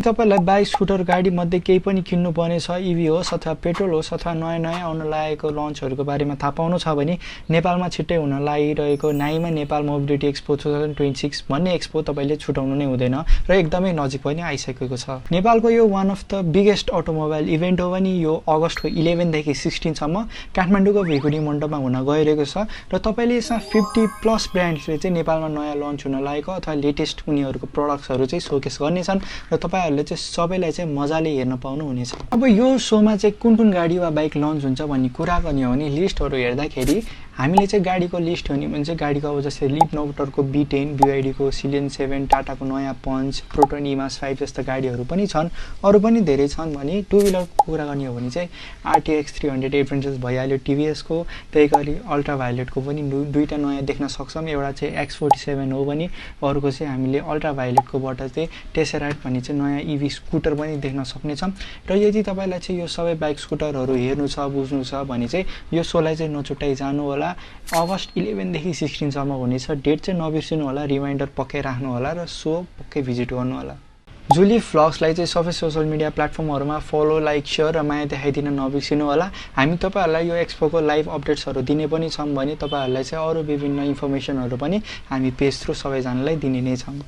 तपाईलाई bike scooter गाडी मध्ये केही पनि किन्नु पर्ने छ इभी होस् अथवा पेट्रोल होस् अथवा नयाँ नयाँ आउन लागेको लन्चहरूको बारेमा थाहा पाउनु छ भने नेपालमा छिट्टै हुन लागिरहेको नाइमा नेपाल मोबिलिटी एक्सपो 2026 भन्ने एक्सपो तपाईले छुटाउनु नै हुँदैन र एकदमै नजिक पनि आइसकेको छ। नेपालको यो one of the biggest automobile event हो भने यो अगस्तको 11 देखि 16 सम्म काठमाडौँको भेकुडी मण्डपमा हुन गइरहेको छ र तपाईले यसमा 50 प्लस ब्रान्डले चाहिँ नेपालमा नयाँ लन्च हुन लागेको अथवा लेटेस्ट उनीहरूको प्रोडक्ट्सहरू चाहिँ सोकेस गर्नेछन् र तपाईहरुले चाहिँ सबैलाई चाहिँ मजाले हेर्न पाउनु हुनेछ। अब यो शोमा चाहिँ कुन गाडी वा बाइक लन्च हुन्छ भन्ने कुरा गर्ने हो भने लिस्टहरू हेर्दाखेरि हामीले चाहिँ गाडीको लिस्ट हुने भने चाहिँ गाडीको अब जस्तै लिप मोटरको B10, BYD को सिलियन 7, टाटाको नयाँ पञ्च, प्रोटोन इमास 5 जस्ता गाडीहरू पनि छन्। अरु पनि धेरै छन् भने टु व्हीलरको कुरा गर्ने हो भने चाहिँ RTX 300 एडभेन्चर्स भइहाल्यो TVS को, त्यही गरी अल्ट्रा भायोलेटको पनि दुईटा नयाँ देख्न सक्छौं। एउटा चाहिँ X47 हो भने अर्को चाहिँ हामीले अल्ट्रा भायोलेटको बाट चाहिँ टेसेराइट भन्ने चाहिँ नयाँ EV स्कुटर पनि देख्न सक्ने छौं। र यदि तपाईलाई चाहिँ यो सबै बाइक स्कुटरहरू हेर्नु छ बुझ्नु छ भने चाहिँ यो सोलाई चाहिँ नछुटाइ जानु होला। अगस्त 11 देखि 16 सम्म हुनेछ। डेट चाहिँ नबिर्सिनु होला, रिमाइन्डर पक्कै राख्नु होला र सो पक्कै भिजिट गर्नु होला। जुली भ्लग्सलाई चाहिँ सबै सोशल मिडिया प्लेटफर्महरुमा फलो, लाइक, शेयर र माया देखाइदिन नबिर्सिनु होला। हामी तपाईहरुलाई यो एक्सपोको लाइभ अपडेट्सहरु दिने पनि छौं भने तपाईहरुलाई चाहिँ अरु विभिन्न इन्फर्मेसनहरु पनि हामी पेज थ्रु सबैजनालाई दिने नै छौं।